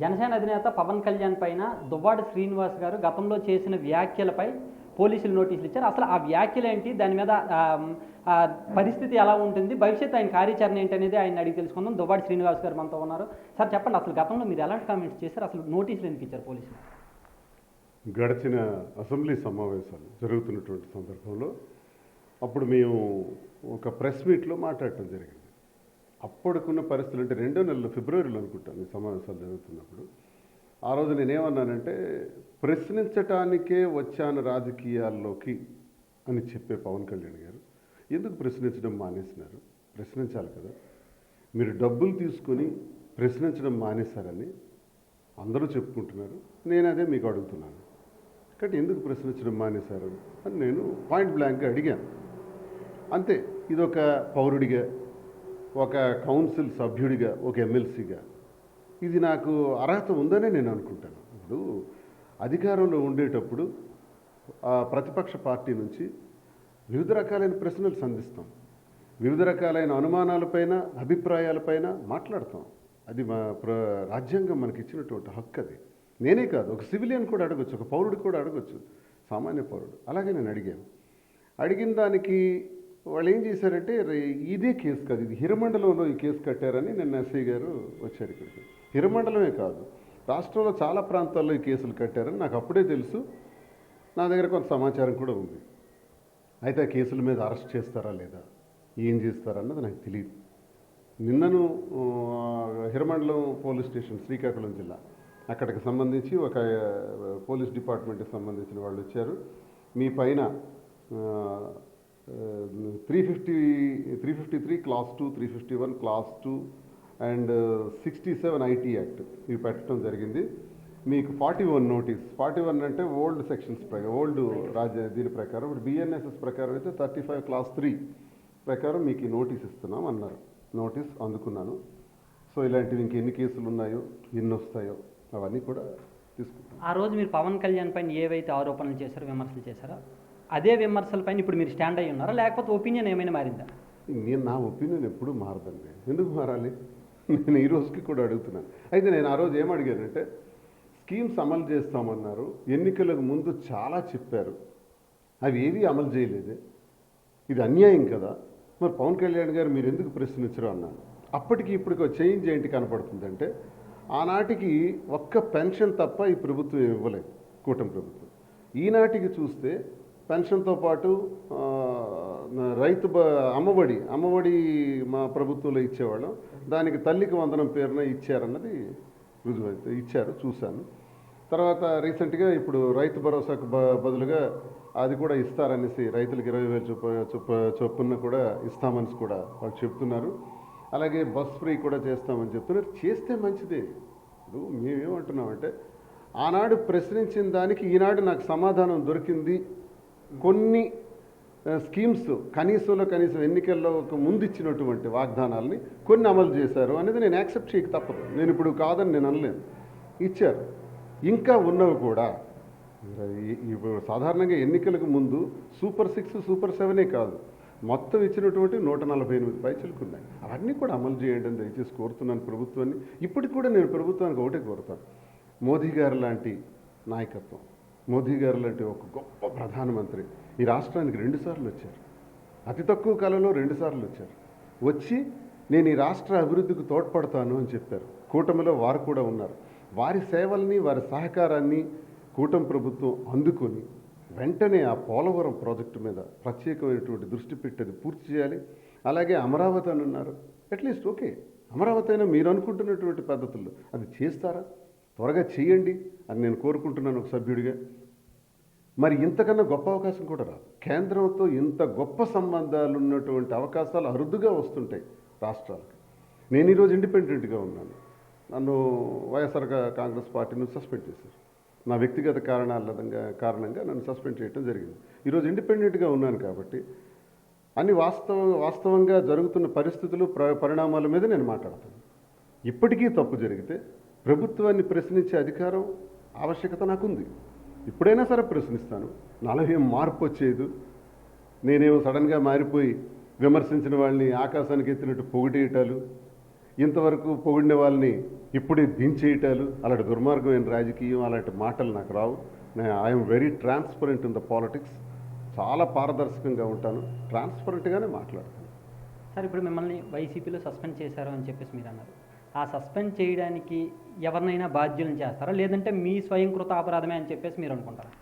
జనసేన అధినేత పవన్ కళ్యాణ్ పైన దువ్వాడ శ్రీనివాస్ గారు గతంలో చేసిన వ్యాఖ్యలపై పోలీసులు నోటీసులు ఇచ్చారు. అసలు ఆ వ్యాఖ్యలు ఏంటి, దాని మీద పరిస్థితి ఎలా ఉంటుంది, భవిష్యత్తు ఆయన కార్యాచరణ ఏంటి అనేది ఆయన అడిగి తెలుసుకుందాం. దువ్వాడ శ్రీనివాస్ గారు మనతో ఉన్నారు. సార్ చెప్పండి, అసలు గతంలో మీరు ఎలాంటి కామెంట్స్ చేశారు, అసలు నోటీసులు ఎందుకు ఇచ్చారు పోలీసులు? గడిచిన అసెంబ్లీ సమావేశాలు జరుగుతున్నటువంటి సందర్భంలో అప్పుడు మేము ఒక ప్రెస్ మీట్లో మాట్లాడటం జరిగింది. అప్పటికున్న పరిస్థితులు అంటే 2వ నెలలో ఫిబ్రవరిలో అనుకుంటాను ఈ సమావేశాలు జరుగుతున్నప్పుడు. ఆ రోజు నేనేమన్నానంటే, ప్రశ్నించటానికే వచ్చాను రాజకీయాల్లోకి అని చెప్పే పవన్ కళ్యాణ్ గారు ఎందుకు ప్రశ్నించడం మానేసినారు? ప్రశ్నించాలి కదా. మీరు డబ్బులు తీసుకొని ప్రశ్నించడం మానేశారని అందరూ చెప్పుకుంటున్నారు. నేను అదే మీకు అడుగుతున్నాను, కాబట్టి ఎందుకు ప్రశ్నించడం మానేశారు అని నేను పాయింట్ బ్లాంక్గా అడిగాను. అంతే. ఇదొక పౌరుడిగా, ఒక కౌన్సిల్ సభ్యుడిగా, ఒక ఎమ్మెల్సీగా ఇది నాకు అర్హత ఉందనే నేను అనుకుంటాను. ఇప్పుడు అధికారంలో ఉండేటప్పుడు ప్రతిపక్ష పార్టీ నుంచి వివిధ రకాలైన ప్రశ్నలు సంధిస్తాం, వివిధ రకాలైన అనుమానాలపైన, అభిప్రాయాలపైన మాట్లాడతాం. అది మా రాజ్యాంగం మనకి ఇచ్చినటువంటి హక్కు. అది నేనే కాదు, ఒక సివిలియన్ కూడా అడగొచ్చు, ఒక పౌరుడు కూడా అడగొచ్చు, సామాన్య పౌరుడు. అలాగే నేను అడిగిన దానికి వాళ్ళు ఏం చేశారంటే, ఇదే కేసు కాదు, ఇది హిరమండలంలో ఈ కేసు కట్టారని నిన్న ఎస్ఐ గారు వచ్చారు ఇక్కడికి. హిరమండలమే కాదు, రాష్ట్రంలో చాలా ప్రాంతాల్లో ఈ కేసులు కట్టారని నాకు అప్పుడే తెలుసు. నా దగ్గర కొంత సమాచారం కూడా ఉంది. అయితే ఆ కేసుల మీద అరెస్ట్ చేస్తారా లేదా, ఏం చేస్తారన్నది నాకు తెలియదు. నిన్నను హిరమండలం పోలీస్ స్టేషన్, శ్రీకాకుళం జిల్లా, అక్కడికి సంబంధించి ఒక పోలీస్ డిపార్ట్మెంట్కి సంబంధించిన వాళ్ళు వచ్చారు. మీ పైన 353 class 2, 351 class 2 and 67 IT act ఇవి పెట్టడం జరిగింది. మీకు 41 నోటీస్, 41 అంటే ఓల్డ్ సెక్షన్స్ ప్రకారం, ఓల్డ్ దీని ప్రకారం. ఇప్పుడు బిఎన్ఎస్ఎస్ ప్రకారం అయితే 35 క్లాస్ 3 ప్రకారం మీకు ఈ నోటీస్ ఇస్తున్నాం అన్నారు. నోటీస్ అందుకున్నాను. సో ఇలాంటివి ఇంకెన్ని కేసులు ఉన్నాయో, ఎన్ని వస్తాయో అవన్నీ కూడా తీసుకుంటాం. ఆ రోజు మీరు పవన్ కళ్యాణ్ పైన ఏవైతే ఆరోపణలు చేశారో, విమర్శలు చేశారో, అదే విమర్శలపైన ఇప్పుడు మీరు స్టాండ్ అయ్యి ఉన్నారా, లేకపోతే ఒపీనియన్ ఏమైనా మారిందా? నా ఒపీనియన్ ఎప్పుడూ మారదండి. ఎందుకు మారాలి? నేను ఈ రోజుకి కూడా అడుగుతున్నాను. అయితే నేను ఆ రోజు ఏమడిగానంటే, స్కీమ్స్ అమలు చేస్తామన్నారు, ఎన్నికలకు ముందు చాలా చెప్పారు, అవి ఏవి అమలు చేయలేదే, ఇది అన్యాయం కదా, మరి పవన్ కళ్యాణ్ గారు మీరు ఎందుకు ప్రశ్నించరు అన్నాను. అప్పటికి ఇప్పటికి చేంజ్ ఏంటి కనపడుతుందంటే, ఆనాటికి ఒక్క పెన్షన్ తప్ప ఈ ప్రభుత్వం ఇవ్వలేదు, కూటమి ప్రభుత్వం. ఈనాటికి చూస్తే పెన్షన్తో పాటు రైతు అమ్మఒడి మా ప్రభుత్వంలో ఇచ్చేవాళ్ళం, దానికి తల్లికి వందనం పేరున ఇచ్చారన్నది రుజువైతే ఇచ్చారు, చూశాను. తర్వాత రీసెంట్గా ఇప్పుడు రైతు భరోసాకు బదులుగా అది కూడా ఇస్తారనేసి, రైతులకు 20,000 చొప్పున కూడా ఇస్తామని కూడా వాళ్ళు చెప్తున్నారు. అలాగే బస్ ఫ్రీ కూడా చేస్తామని చెప్తున్నారు. చేస్తే మంచిదే. ఇప్పుడు మేమేమంటున్నామంటే, ఆనాడు ప్రశ్నించిన దానికి ఈనాడు నాకు సమాధానం దొరికింది. కొన్ని స్కీమ్స్ కనీసంలో కనీసం ఎన్నికల్లో ఒక ముందు ఇచ్చినటువంటి వాగ్దానాలని కొన్ని అమలు చేశారు అనేది నేను యాక్సెప్ట్ చేయక తప్పదు. నేను ఇప్పుడు కాదని నేను అనలేను, ఇచ్చారు. ఇంకా ఉన్నవి కూడా ఇప్పుడు సాధారణంగా ఎన్నికలకు ముందు సూపర్ 6, సూపర్ 7 కాదు, మొత్తం ఇచ్చినటువంటి 148 పైచలకు ఉన్నాయి. అవన్నీ కూడా అమలు చేయండి అని దయచేసి కోరుతున్నాను ప్రభుత్వాన్ని. ఇప్పటికి కూడా నేను ప్రభుత్వానికి ఒకటే కోరుతాను, మోదీ గారు లాంటి నాయకత్వం, మోదీ గారు లాంటి ఒక గొప్ప ప్రధానమంత్రి ఈ రాష్ట్రానికి 2 సార్లు వచ్చారు, అతి తక్కువ కాలంలో 2 సార్లు వచ్చారు. వచ్చి నేను ఈ రాష్ట్ర అభివృద్ధికి తోడ్పడతాను అని చెప్పారు. కూటమిలో వారు కూడా ఉన్నారు. వారి సేవల్ని, వారి సహకారాన్ని కూటమి ప్రభుత్వం అందుకొని వెంటనే ఆ పోలవరం ప్రాజెక్టు మీద ప్రత్యేకమైనటువంటి దృష్టి పెట్టేది పూర్తి చేయాలి. అలాగే అమరావతి అని ఉన్నారు, అట్లీస్ట్ ఓకే, అమరావతి అయినా మీరు అనుకుంటున్నటువంటి పద్ధతుల్లో అది చేస్తారా? త్వరగా చేయండి అని నేను కోరుకుంటున్నాను ఒక సభ్యుడిగా. మరి ఇంతకన్నా గొప్ప అవకాశం కూడా రాదు. కేంద్రంతో ఇంత గొప్ప సంబంధాలు ఉన్నటువంటి అవకాశాలు అరుదుగా వస్తుంటాయి రాష్ట్రాలకు. నేను ఈరోజు ఇండిపెండెంట్గా ఉన్నాను. నన్ను వైఎస్ఆర్ కాంగ్రెస్ పార్టీ నుంచి సస్పెండ్ చేశారు. నా వ్యక్తిగత కారణంగా నన్ను సస్పెండ్ చేయడం జరిగింది. ఈరోజు ఇండిపెండెంట్గా ఉన్నాను కాబట్టి అన్ని వాస్తవంగా జరుగుతున్న పరిస్థితులు, పరిణామాల మీద నేను మాట్లాడతాను. ఇప్పటికీ తప్పు జరిగితే ప్రభుత్వాన్ని ప్రశ్నించే అధికారం, ఆవశ్యకత నాకుంది. ఇప్పుడైనా సరే ప్రశ్నిస్తాను. నాలో ఏం మార్పు వచ్చేది. నేనేమో సడన్గా మారిపోయి విమర్శించిన వాళ్ళని ఆకాశానికి ఎత్తినట్టు పొగిడేయటాలు, ఇంతవరకు పొగిడిన వాళ్ళని ఇప్పుడు దించేయటాలు అలాంటి దుర్మార్గమైన రాజకీయం అలాంటి మాటలు నాకు రావు. I'm very transparent in the politics. చాలా పారదర్శకంగా ఉంటాను, ట్రాన్స్పరెంట్గానే మాట్లాడతాను. సార్, ఇప్పుడు మిమ్మల్ని వైసీపీలో సస్పెండ్ చేశారు అని చెప్పేసి మీరు అన్నారు. ఆ సస్పెండ్ చేయడానికి ఎవరినైనా బాధ్యులను చేస్తారా, లేదంటే మీ స్వయంకృత అపరాధమే అని చెప్పేసి మీరు అనుకుంటారా?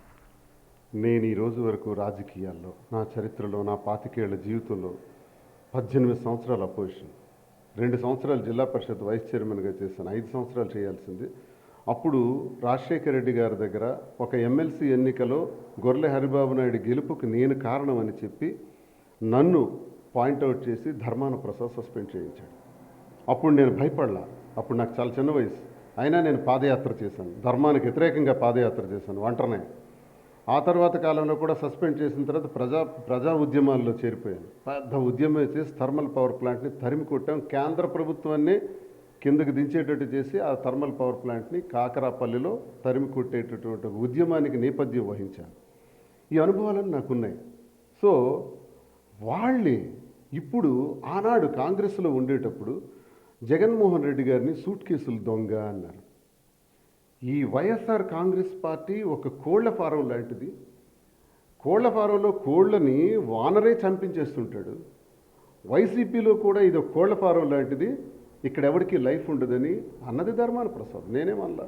నేను ఈ రోజు వరకు రాజకీయాల్లో నా చరిత్రలో నా 25 ఏళ్ల జీవితంలో 18 సంవత్సరాల అపోజిషన్, 2 సంవత్సరాలు జిల్లా పరిషత్ వైస్ చైర్మన్గా చేశాను, 5 సంవత్సరాలు చేయాల్సింది. అప్పుడు రాజశేఖర రెడ్డి గారి దగ్గర ఒక ఎమ్మెల్సీ ఎన్నికలో గొర్రె హరిబాబు నాయుడు గెలుపుకు నేను కారణం అని చెప్పి నన్ను పాయింట్అవుట్ చేసి ధర్మాన ప్రసాద్ సస్పెండ్ చేయించాడు. అప్పుడు నేను భయపడలా, అప్పుడు నాకు చాలా చిన్న వయసు, అయినా నేను పాదయాత్ర చేశాను, ధర్మానికి వ్యతిరేకంగా పాదయాత్ర చేశాను ఒంటరినే. ఆ తర్వాత కాలంలో కూడా సస్పెండ్ చేసిన తర్వాత ప్రజా ఉద్యమాల్లో చేరిపోయాను. పెద్ద ఉద్యమం చేసి థర్మల్ పవర్ ప్లాంట్ని తరిమి కొట్టాం. కేంద్ర ప్రభుత్వాన్ని కిందకి దించేటట్టు చేసి ఆ థర్మల్ పవర్ ప్లాంట్ని కాకరాపల్లిలో తరిమి కొట్టేటటువంటి ఉద్యమానికి నేపథ్యం వహించాను. ఈ అనుభవాలను నాకున్నాయి. సో వాళ్ళే ఇప్పుడు ఆనాడు కాంగ్రెస్లో ఉండేటప్పుడు జగన్మోహన్ రెడ్డి గారిని సూట్ కేసులు దొంగ అన్నారు. ఈ వైఎస్ఆర్ కాంగ్రెస్ పార్టీ ఒక కోళ్ల ఫారం లాంటిది. కోళ్ల ఫారంలో కోళ్లని వానరే చంపించేస్తుంటాడు. వైసీపీలో కూడా ఇది ఒక కోళ్ల ఫారం లాంటిది, ఇక్కడ ఎవరికి లైఫ్ ఉండదని అన్నది ధర్మాన ప్రసాద్. నేనేమల్లా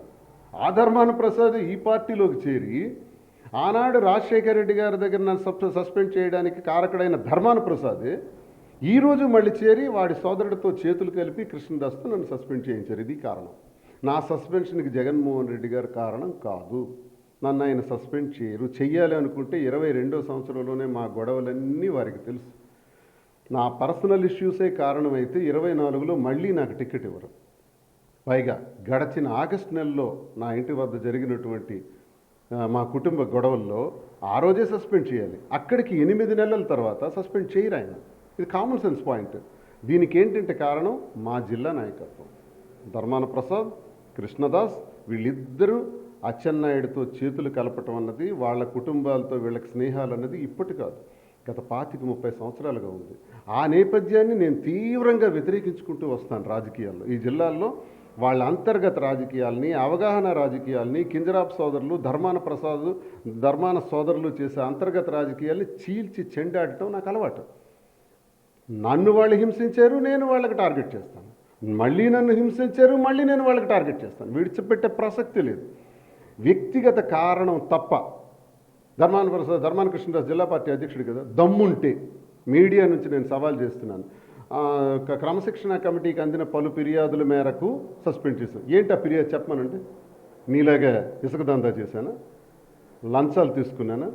ఆ ధర్మాన ప్రసాద్ ఈ పార్టీలోకి చేరి ఆనాడు రాజశేఖర రెడ్డి గారి దగ్గర నన్ను సస్పెండ్ చేయడానికి కారకుడైన ధర్మాన ప్రసాదే ఈరోజు మళ్ళీ చేరి వాడి సోదరుడితో చేతులు కలిపి కృష్ణదాస్తో నన్ను సస్పెండ్ చేయించారు. ఇది కారణం. నా సస్పెన్షన్కి జగన్మోహన్ రెడ్డి గారు కారణం కాదు. నన్ను ఆయన సస్పెండ్ చెయ్యాలి అనుకుంటే 22వ సంవత్సరంలోనే మా గొడవలన్నీ వారికి తెలుసు. నా పర్సనల్ ఇష్యూసే కారణమైతే 24లో మళ్ళీ నాకు టికెట్ ఇవ్వరు. పైగా గడచిన ఆగస్టు నెలలో నా ఇంటి వద్ద జరిగినటువంటి మా కుటుంబ గొడవల్లో ఆ రోజే సస్పెండ్ చేయాలి, అక్కడికి 8 నెలల తర్వాత సస్పెండ్ చేయరు ఆయన. ఇది కామన్ సెన్స్ పాయింట్. దీనికి ఏంటంటే కారణం మా జిల్లా నాయకత్వం. ధర్మాన ప్రసాద్, కృష్ణదాస్ వీళ్ళిద్దరూ అచ్చెన్నాయుడితో చేతులు కలపటం అన్నది, వాళ్ళ కుటుంబాలతో వీళ్ళకి స్నేహాలు అన్నది ఇప్పటి కాదు, గత 25-30 సంవత్సరాలుగా ఉంది. ఆ నేపథ్యాన్ని నేను తీవ్రంగా వ్యతిరేకించుకుంటూ వస్తాను రాజకీయాల్లో. ఈ జిల్లాల్లో వాళ్ళ అంతర్గత రాజకీయాల్ని, అవగాహన రాజకీయాల్ని, కింజరాపు సోదరులు, ధర్మాన సోదరులు చేసే అంతర్గత రాజకీయాల్ని చీల్చి చెండాడటం నాకు అలవాటు. నన్ను వాళ్ళు హింసించారు, నేను వాళ్ళకి టార్గెట్ చేస్తాను. మళ్ళీ నన్ను హింసించారు, మళ్ళీ నేను వాళ్ళకి టార్గెట్ చేస్తాను. విడిచిపెట్టే ప్రసక్తి లేదు. వ్యక్తిగత కారణం తప్ప ధర్మాన కృష్ణదాస్ జిల్లా పార్టీ అధ్యక్షుడు కదా, దమ్ముంటే మీడియా నుంచి నేను సవాల్ చేస్తున్నాను. క్రమశిక్షణ కమిటీకి అందిన పలు ఫిర్యాదుల మేరకు సస్పెండ్ చేశాను. ఏంటి ఆ ఫిర్యాదు చెప్పమనంటే, నీలాగా ఇసుక దందా చేశానా, లంచాలు తీసుకున్నానా,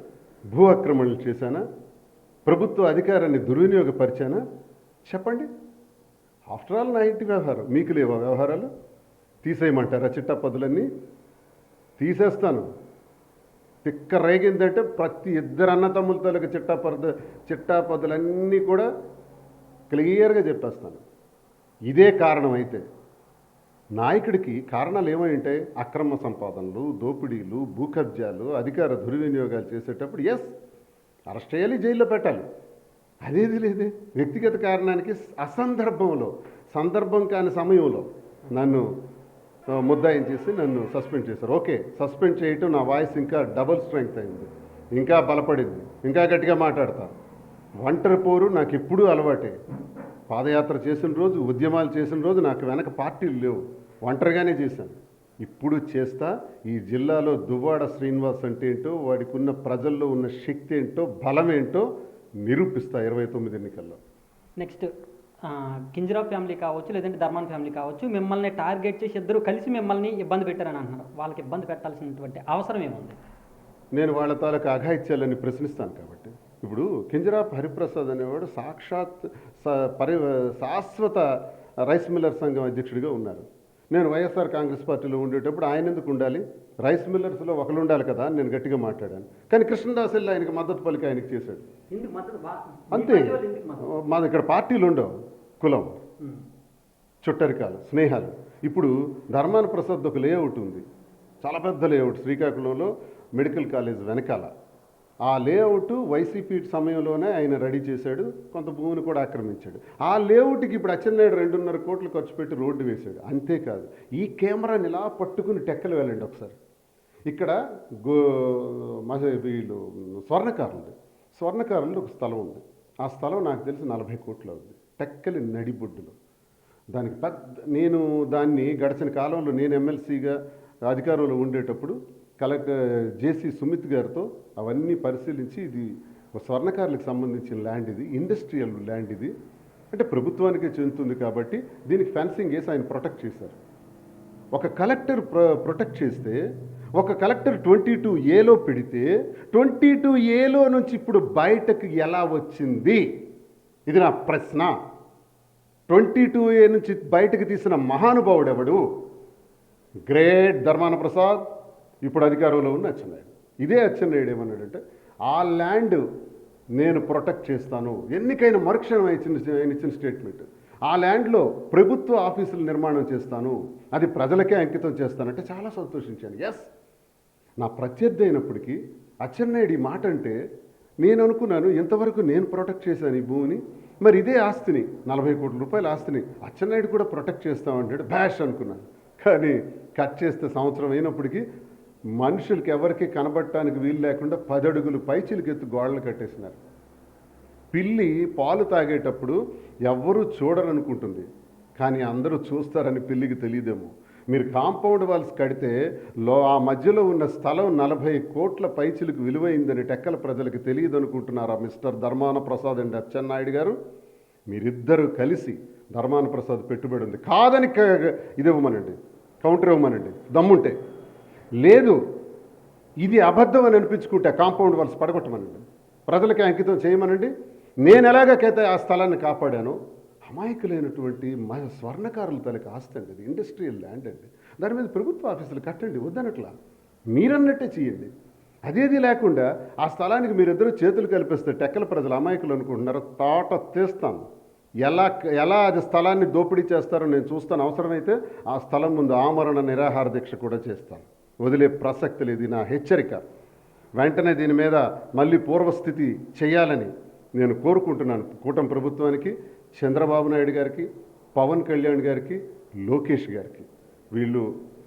భూ ఆక్రమణలు చేశానా, ప్రభుత్వ అధికారాన్ని దుర్వినియోగపరిచానా, చెప్పండి. ఆఫ్టర్ ఆల్ నా ఇంటి వ్యవహారం, మీకు లేవా వ్యవహారాలు? తీసేయమంటారా చిట్టాపదులన్నీ? తీసేస్తాను. తిక్క రేగిందంటే ప్రతి ఇద్దరు అన్నతమ్ముల తలకు చిట్టాపదులన్నీ కూడా క్లియర్గా చెప్పేస్తాను. ఇదే కారణం అయితే నాయకుడికి కారణాలు ఏమై ఉంటాయి? అక్రమ సంపాదనలు, దోపిడీలు, భూకబ్జాలు, అధికార దుర్వినియోగాలు చేసేటప్పుడు ఎస్ అరెస్ట్ చేయాలి, జైల్లో పెట్టాలి. అదేది లేదే. వ్యక్తిగత కారణానికి అసందర్భంలో, సందర్భం కాని సమయంలో నన్ను ముద్దాయం చేసి నన్ను సస్పెండ్ చేశారు. ఓకే, సస్పెండ్ చేయటం నా వాయిస్ ఇంకా డబుల్ స్ట్రెంగ్త్ అయింది, ఇంకా బలపడింది, ఇంకా గట్టిగా మాట్లాడతా. ఒంటరి పోరు నాకు ఎప్పుడూ అలవాటే. పాదయాత్ర చేసిన రోజు, ఉద్యమాలు చేసిన రోజు నాకు వెనక పార్టీలు లేవు, ఒంటరిగానే చేశాను. ఇప్పుడు చేస్తా. ఈ జిల్లాలో దువ్వాడ శ్రీనివాస్ అంటే ఏంటో, వాడికి ఉన్న ప్రజల్లో ఉన్న శక్తి ఏంటో, బలం ఏంటో నిరూపిస్తా 29 ఎన్నికల్లో. నెక్స్ట్ కింజరాప్ ఫ్యామిలీ కావచ్చు, లేదంటే ధర్మాన్ ఫ్యామిలీ కావచ్చు, మిమ్మల్ని టార్గెట్ చేసి ఇద్దరు కలిసి మిమ్మల్ని ఇబ్బంది పెట్టారని అంటున్నారు. వాళ్ళకి ఇబ్బంది పెట్టాల్సినటువంటి అవసరం ఏముంది? నేను వాళ్ళ తాలూకు అఘాయిత్యాలని ప్రశ్నిస్తాను కాబట్టి. ఇప్పుడు కింజరాప్ హరిప్రసాద్ అనేవాడు సాక్షాత్ శాశ్వత రైస్ మిల్లర్ సంఘం అధ్యక్షుడిగా ఉన్నారు. నేను వైఎస్ఆర్ కాంగ్రెస్ పార్టీలో ఉండేటప్పుడు ఆయన ఎందుకు ఉండాలి? రైస్ మిల్లర్స్లో ఒకరు ఉండాలి కదా అని నేను గట్టిగా మాట్లాడాను. కానీ కృష్ణదాస్ వెళ్ళి ఆయనకి మద్దతు పలికి ఆయనకి చేశాడు. అంతే. మాది ఇక్కడ పార్టీలు ఉండవు, కులం, చుట్టరికాలు, స్నేహాలు. ఇప్పుడు ధర్మాన ప్రసాద్ ఒక లేఅవుట్ ఉంది, చాలా పెద్ద లేఅవుట్ శ్రీకాకుళంలో మెడికల్ కాలేజ్ వెనకాల. ఆ లేఅవుట్ వైసీపీ సమయంలోనే ఆయన రెడీ చేశాడు, కొంత భూమిని కూడా ఆక్రమించాడు. ఆ లేఅవుట్కి ఇప్పుడు అచ్చెన్నాయుడు 2.5 కోట్లు ఖర్చు పెట్టి రోడ్డు వేశాడు. అంతేకాదు, ఈ కెమెరాని ఇలా పట్టుకుని టెక్కలు వెళ్ళండి ఒకసారి. ఇక్కడ వీళ్ళు స్వర్ణకారులు ఒక స్థలం ఉంది. ఆ స్థలం నాకు తెలిసి 40 కోట్లు అవుతుంది, టెక్కలి నడిబొడ్డులో. దానికి నేను దాన్ని గడిచిన కాలంలో నేను ఎమ్మెల్సీగా అధికారంలో ఉండేటప్పుడు కలెక్టర్ జేసీ సుమిత్ గారితో అవన్నీ పరిశీలించి, ఇది స్వర్ణకారులకు సంబంధించిన ల్యాండ్, ఇది ఇండస్ట్రియల్ ల్యాండ్, ఇది అంటే ప్రభుత్వానికే చెందుతుంది కాబట్టి దీనికి ఫెన్సింగ్ వేసి ఆయన ప్రొటెక్ట్ చేశారు. ఒక కలెక్టర్ ప్రొటెక్ట్ చేస్తే, ఒక కలెక్టర్ 22A పెడితే 22A నుంచి ఇప్పుడు బయటకు ఎలా వచ్చింది? ఇది నా ప్రశ్న. 22A నుంచి బయటకు తీసిన మహానుభావుడు ఎవడు? గ్రేట్ ధర్మాన ప్రసాద్, ఇప్పుడు అధికారంలో ఉన్న అచ్చెన్నాయుడు. ఇదే అచ్చెన్నాయుడు ఏమన్నాడంటే, ఆ ల్యాండ్ నేను ప్రొటెక్ట్ చేస్తాను, ఎన్నికైన మరుక్షణం ఆయన ఇచ్చిన స్టేట్మెంట్. ఆ ల్యాండ్లో ప్రభుత్వ ఆఫీసులు నిర్మాణం చేస్తాను, అది ప్రజలకే అంకితం చేస్తానంటే చాలా సంతోషించాను. ఎస్, నా ప్రత్యర్థి అయినప్పటికీ అచ్చెన్నాయుడు ఈ మాట అంటే నేను అనుకున్నాను, ఇంతవరకు నేను ప్రొటెక్ట్ చేశాను ఈ భూమిని, మరి ఇదే ఆస్తిని, 40 కోట్ల రూపాయల ఆస్తిని అచ్చెన్నాయుడు కూడా ప్రొటెక్ట్ చేస్తామంటాడు. బ్యాష్ అనుకున్నాను. కానీ కట్ చేస్తే సంవత్సరం అయినప్పటికీ మనుషులకి ఎవరికి కనబడటానికి వీలు లేకుండా 10 అడుగులు పైచిలకెత్తు గోడలు కట్టేసినారు. పిల్లి పాలు తాగేటప్పుడు ఎవ్వరూ చూడరనుకుంటుంది, కానీ అందరూ చూస్తారని పిల్లికి తెలియదేమో. మీరు కాంపౌండ్ వాల్స్ కడితే ఆ మధ్యలో ఉన్న స్థలం 40 కోట్ల పైచిలకు విలువైందని టెక్కల ప్రజలకు తెలియదు అనుకుంటున్నారా మిస్టర్ ధర్మాన ప్రసాద్ అండ్ అచ్చెన్నాయుడు గారు? మీరిద్దరూ కలిసి ధర్మాన ప్రసాద్ పెట్టుబడి ఉంది కాదని ఇది ఇవ్వమనండి, కౌంటర్ ఇవ్వమనండి దమ్ముంటే. లేదు, ఇది అబద్ధం అని అనిపించుకుంటే కాంపౌండ్ వాల్స్ పడగొట్టమనండి, ప్రజలకి అంకితం చేయమనండి. నేను ఎలాగైతే ఆ స్థలాన్ని కాపాడానో, అమాయకులైనటువంటి స్వర్ణకారుల తలకి ఆస్తి అండి, అది ఇండస్ట్రియల్ ల్యాండ్ అండి, దాని మీద ప్రభుత్వ ఆఫీసులు కట్టండి, వద్దనట్లా మీరన్నట్టే చేయండి. అదేది లేకుండా ఆ స్థలానికి మీరిద్దరూ చేతులు కల్పిస్తే టెక్కల ప్రజలు అమాయకులు అనుకుంటున్నారు. తాట తీస్తాను, ఎలా అది స్థలాన్ని దోపిడీ చేస్తారో నేను చూస్తాను. అవసరమైతే ఆ స్థలం ముందు ఆమరణ నిరాహార దీక్ష కూడా చేస్తాను, వదిలే ప్రసక్తి లేదు. నా హెచ్చరిక. వెంటనే దీని మీద మళ్ళీ పూర్వస్థితి చేయాలని నేను కోరుకుంటున్నాను. కూటమి ప్రభుత్వానికి, చంద్రబాబు నాయుడు గారికి, పవన్ కళ్యాణ్ గారికి, లోకేష్ గారికి. వీళ్ళు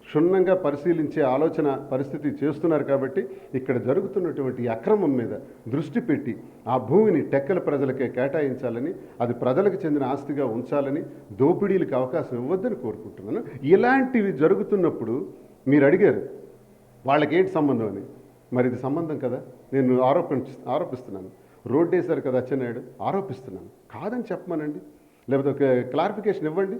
క్షుణ్ణంగా పరిశీలించే ఆలోచన పరిస్థితి చేస్తున్నారు కాబట్టి ఇక్కడ జరుగుతున్నటువంటి అక్రమం మీద దృష్టి పెట్టి ఆ భూమిని టెక్కల ప్రజలకే కేటాయించాలని, అది ప్రజలకు చెందిన ఆస్తిగా ఉంచాలని, దోపిడీలకు అవకాశం ఇవ్వద్దని కోరుకుంటున్నాను. ఇలాంటివి జరుగుతున్నప్పుడు మీరు అడిగారు వాళ్ళకి ఏంటి సంబంధం అని. మరి ఇది సంబంధం కదా, నేను ఆరోపిస్తున్నాను. రోడ్డు వేశారు కదా అచ్చెన్నాయుడు, ఆరోపిస్తున్నాను. కాదని చెప్పమనండి, లేకపోతే ఒక క్లారిఫికేషన్ ఇవ్వండి.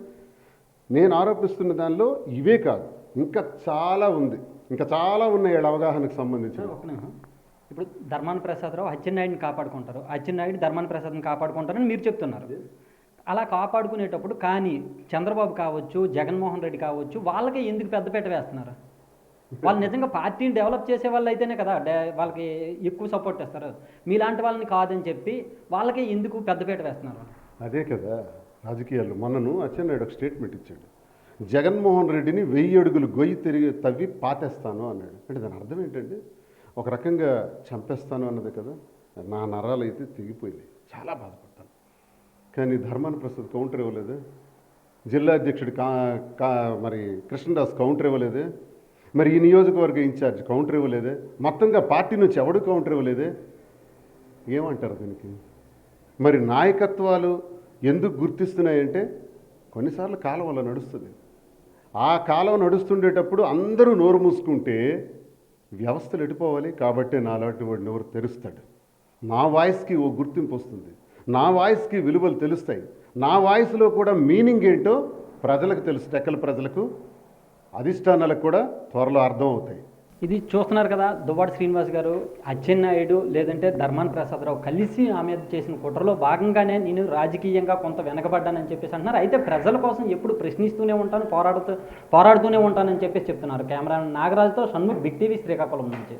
నేను ఆరోపిస్తున్న దానిలో ఇవే కాదు, ఇంకా చాలా ఉంది, ఇంకా చాలా ఉన్నాయి అవగాహనకు సంబంధించి. ఇప్పుడు ధర్మాన ప్రసాదరావు అచ్చెన్నాయుడిని కాపాడుకుంటారు, అచ్చెన్నాయుడు ధర్మాన ప్రసాద్ని కాపాడుకుంటారని మీరు చెప్తున్నారు. అలా కాపాడుకునేటప్పుడు కానీ చంద్రబాబు కావచ్చు, జగన్మోహన్ రెడ్డి కావచ్చు, వాళ్ళకే ఎందుకు పెద్దపీట వేస్తున్నారు? వాళ్ళు నిజంగా పార్టీని డెవలప్ చేసే వాళ్ళు అయితేనే కదా వాళ్ళకి ఎక్కువ సపోర్ట్ ఇస్తారు. మీలాంటి వాళ్ళని కాదని చెప్పి వాళ్ళకే ఎందుకు పెద్దపీట వేస్తున్నారు? అదే కదా రాజకీయాలు. మొన్నను అచ్చెన్నాయుడు ఒక స్టేట్మెంట్ ఇచ్చాడు, జగన్మోహన్ రెడ్డిని 1000 అడుగులు గొయ్యి తవ్వి పాతేస్తాను అన్నాడు. అంటే దాని అర్థం ఏంటంటే ఒక రకంగా చంపేస్తాను అన్నది కదా. నా నరాలు అయితే తెగిపోయింది, చాలా బాధపడతాను. కానీ ధర్మాన ప్రసాద్ కౌంటర్ ఇవ్వలేదే, జిల్లా అధ్యక్షుడు మరి కృష్ణదాస్ కౌంటర్ ఇవ్వలేదే, మరి ఈ నియోజకవర్గ ఇన్ఛార్జ్ కౌంటర్ ఇవ్వలేదే, మొత్తంగా పార్టీ నుంచి ఎవడు కౌంటర్ ఇవ్వలేదే. ఏమంటారు దీనికి? మరి నాయకత్వాలు ఎందుకు గుర్తిస్తున్నాయంటే కొన్నిసార్లు కాలం వల్ల నడుస్తుంది. ఆ కాలం నడుస్తుండేటప్పుడు అందరూ నోరు మూసుకుంటే వ్యవస్థలు ఎడిపోవాలి. కాబట్టి నాలాంటి వాడు నోరు తెరుస్తాడు, నా వాయిస్కి ఓ గుర్తింపు వస్తుంది, నా వాయిస్కి విలువలు తెలుస్తాయి, నా వాయిస్లో కూడా మీనింగ్ ఏంటో ప్రజలకు తెలుసు, టెక్కల ప్రజలకు, అధిష్టానాలకు కూడా త్వరలో అర్థం అవుతాయి. ఇది చూస్తున్నారు కదా, దువ్వాడ శ్రీనివాస్ గారు, అచ్చెన్నాయుడు లేదంటే ధర్మాన ప్రసాదరావు కలిసి ఆమె చేసిన కుట్రలో భాగంగానే నేను రాజకీయంగా కొంత వెనకబడ్డానని చెప్పేసి అంటున్నారు. అయితే ప్రజల కోసం ఎప్పుడు ప్రశ్నిస్తూనే ఉంటాను, పోరాడుతూనే ఉంటానని చెప్పేసి చెప్తున్నారు. కెమెరా నాగరాజుతో షణ్ముఖ్, బిగ్ టీవీ, శ్రీకాకుళం నుంచి.